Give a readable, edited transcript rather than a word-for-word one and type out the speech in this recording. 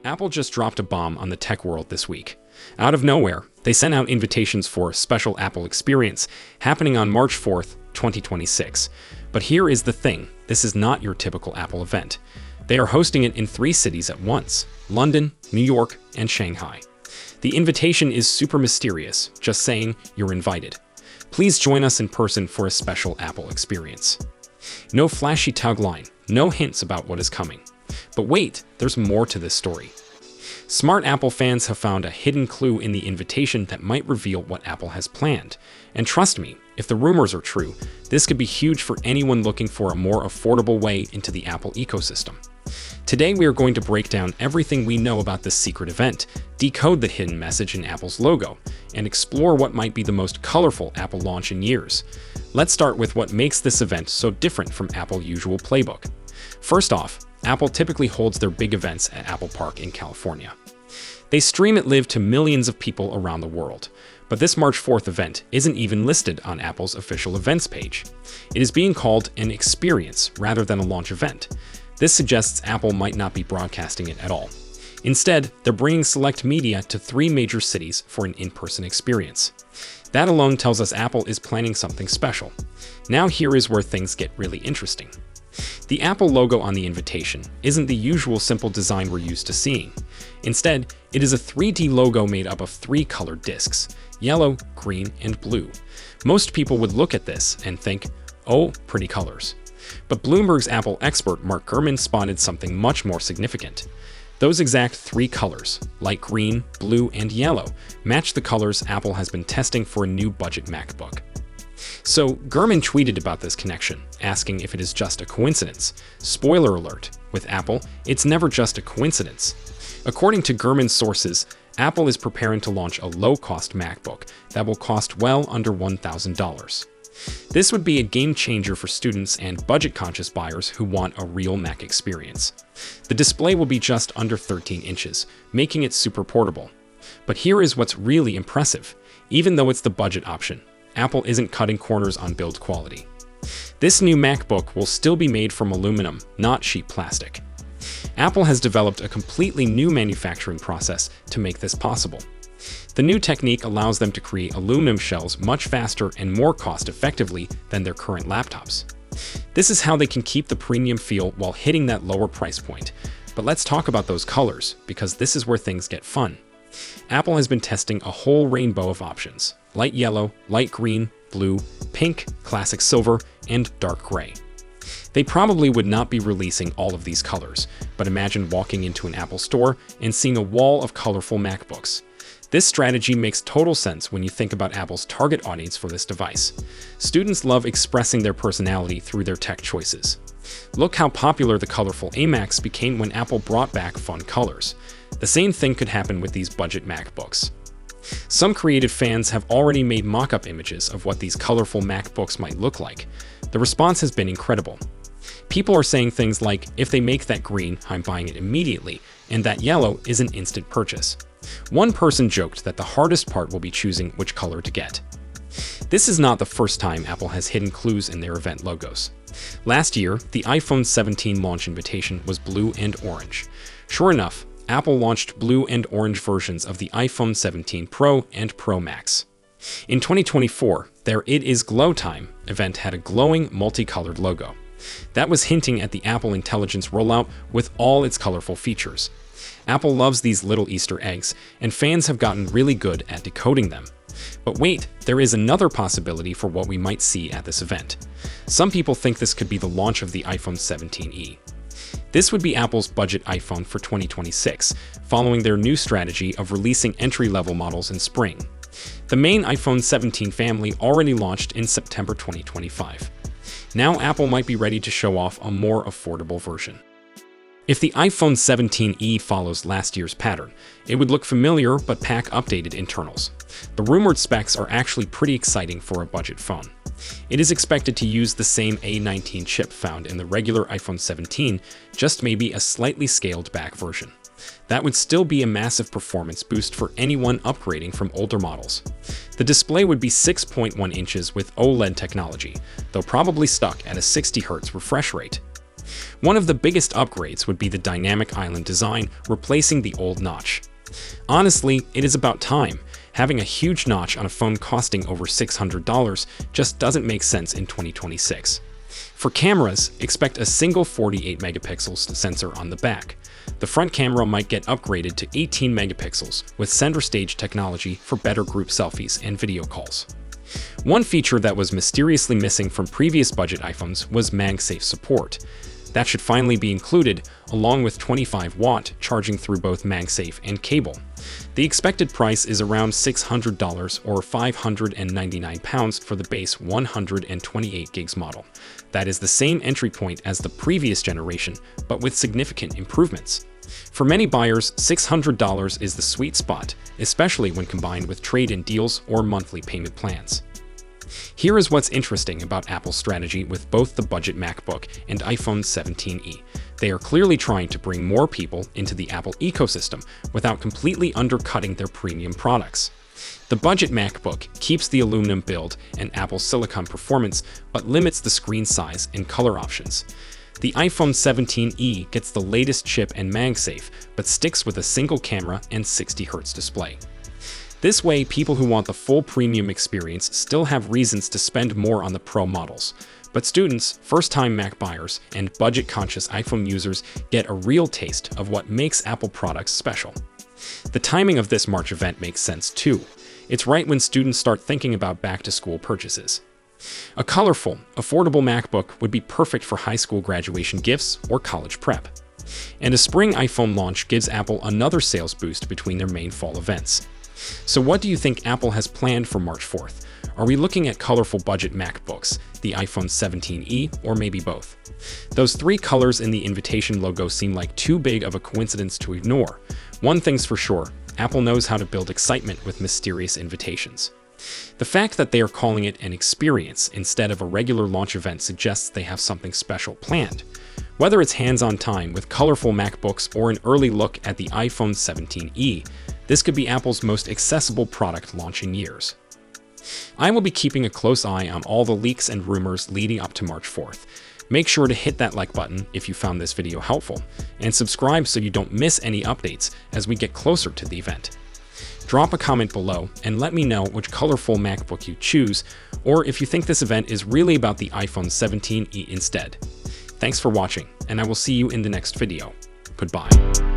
Apple just dropped a bomb on the tech world this week. Out of nowhere, they sent out invitations for a special Apple experience happening on March 4th, 2026. But here is the thing, this is not your typical Apple event. They are hosting it in 3 cities at once: London, New York, and Shanghai. The invitation is super mysterious, just saying you're invited. Please join us in person for a special Apple experience. No flashy tagline, no hints about what is coming. But wait, there's more to this story. Smart Apple fans have found a hidden clue in the invitation that might reveal what Apple has planned. And trust me, if the rumors are true, this could be huge for anyone looking for a more affordable way into the Apple ecosystem. Today we are going to break down everything we know about this secret event, decode the hidden message in Apple's logo, and explore what might be the most colorful Apple launch in years. Let's start with what makes this event so different from Apple's usual playbook. First off, Apple typically holds their big events at Apple Park in California. They stream it live to millions of people around the world. But this March 4th event isn't even listed on Apple's official events page. It is being called an experience rather than a launch event. This suggests Apple might not be broadcasting it at all. Instead, they're bringing select media to 3 major cities for an in-person experience. That alone tells us Apple is planning something special. Now here is where things get really interesting. The Apple logo on the invitation isn't the usual simple design we're used to seeing. Instead, it is a 3D logo made up of 3 colored discs: yellow, green, and blue. Most people would look at this and think, oh, pretty colors. But Bloomberg's Apple expert Mark Gurman spotted something much more significant. Those exact 3 colors, light green, blue, and yellow, match the colors Apple has been testing for a new budget MacBook. So Gurman tweeted about this connection, asking if it is just a coincidence. Spoiler alert, with Apple, it's never just a coincidence. According to Gurman's sources, Apple is preparing to launch a low-cost MacBook that will cost well under $1,000. This would be a game changer for students and budget-conscious buyers who want a real Mac experience. The display will be just under 13 inches, making it super portable. But here is what's really impressive. Even though it's the budget option, Apple isn't cutting corners on build quality. This new MacBook will still be made from aluminum, not cheap plastic. Apple has developed a completely new manufacturing process to make this possible. The new technique allows them to create aluminum shells much faster and more cost-effectively than their current laptops. This is how they can keep the premium feel while hitting that lower price point. But let's talk about those colors, because this is where things get fun. Apple has been testing a whole rainbow of options: light yellow, light green, blue, pink, classic silver, and dark gray. They probably would not be releasing all of these colors, but imagine walking into an Apple store and seeing a wall of colorful MacBooks. This strategy makes total sense when you think about Apple's target audience for this device. Students love expressing their personality through their tech choices. Look how popular the colorful iMacs became when Apple brought back fun colors. The same thing could happen with these budget MacBooks. Some creative fans have already made mock-up images of what these colorful MacBooks might look like. The response has been incredible. People are saying things like, if they make that green, I'm buying it immediately, and that yellow is an instant purchase. One person joked that the hardest part will be choosing which color to get. This is not the first time Apple has hidden clues in their event logos. Last year, the iPhone 17 launch invitation was blue and orange. Sure enough, Apple launched blue and orange versions of the iPhone 17 Pro and Pro Max. In 2024, their It Is Glowtime event had a glowing, multicolored logo. That was hinting at the Apple Intelligence rollout with all its colorful features. Apple loves these little Easter eggs, and fans have gotten really good at decoding them. But wait, there is another possibility for what we might see at this event. Some people think this could be the launch of the iPhone 17e. This would be Apple's budget iPhone for 2026, following their new strategy of releasing entry-level models in spring. The main iPhone 17 family already launched in September 2025. Now Apple might be ready to show off a more affordable version. If the iPhone 17e follows last year's pattern, it would look familiar but pack updated internals. The rumored specs are actually pretty exciting for a budget phone. It is expected to use the same A19 chip found in the regular iPhone 17, just maybe a slightly scaled back version. That would still be a massive performance boost for anyone upgrading from older models. The display would be 6.1 inches with OLED technology, though probably stuck at a 60Hz refresh rate. One of the biggest upgrades would be the dynamic island design, replacing the old notch. Honestly, it is about time. Having a huge notch on a phone costing over $600 just doesn't make sense in 2026. For cameras, expect a single 48 megapixels sensor on the back. The front camera might get upgraded to 18 megapixels with center stage technology for better group selfies and video calls. One feature that was mysteriously missing from previous budget iPhones was MagSafe support. That should finally be included, along with 25-watt charging through both MagSafe and cable. The expected price is around $600 or £599 for the base 128 gigs model. That is the same entry point as the previous generation, but with significant improvements. For many buyers, $600 is the sweet spot, especially when combined with trade-in deals or monthly payment plans. Here is what's interesting about Apple's strategy with both the budget MacBook and iPhone 17e. They are clearly trying to bring more people into the Apple ecosystem without completely undercutting their premium products. The budget MacBook keeps the aluminum build and Apple's silicon performance, but limits the screen size and color options. The iPhone 17e gets the latest chip and MagSafe, but sticks with a single camera and 60Hz display. This way, people who want the full premium experience still have reasons to spend more on the Pro models. But students, first-time Mac buyers, and budget-conscious iPhone users get a real taste of what makes Apple products special. The timing of this March event makes sense too. It's right when students start thinking about back-to-school purchases. A colorful, affordable MacBook would be perfect for high school graduation gifts or college prep. And a spring iPhone launch gives Apple another sales boost between their main fall events. So what do you think Apple has planned for March 4th? Are we looking at colorful budget MacBooks, the iPhone 17e, or maybe both? Those three colors in the invitation logo seem like too big of a coincidence to ignore. One thing's for sure, Apple knows how to build excitement with mysterious invitations. The fact that they are calling it an experience instead of a regular launch event suggests they have something special planned. Whether it's hands-on time with colorful MacBooks or an early look at the iPhone 17e, this could be Apple's most accessible product launch in years. I will be keeping a close eye on all the leaks and rumors leading up to March 4th. Make sure to hit that like button if you found this video helpful, and subscribe so you don't miss any updates as we get closer to the event. Drop a comment below and let me know which colorful MacBook you choose, or if you think this event is really about the iPhone 17e instead. Thanks for watching, and I will see you in the next video. Goodbye.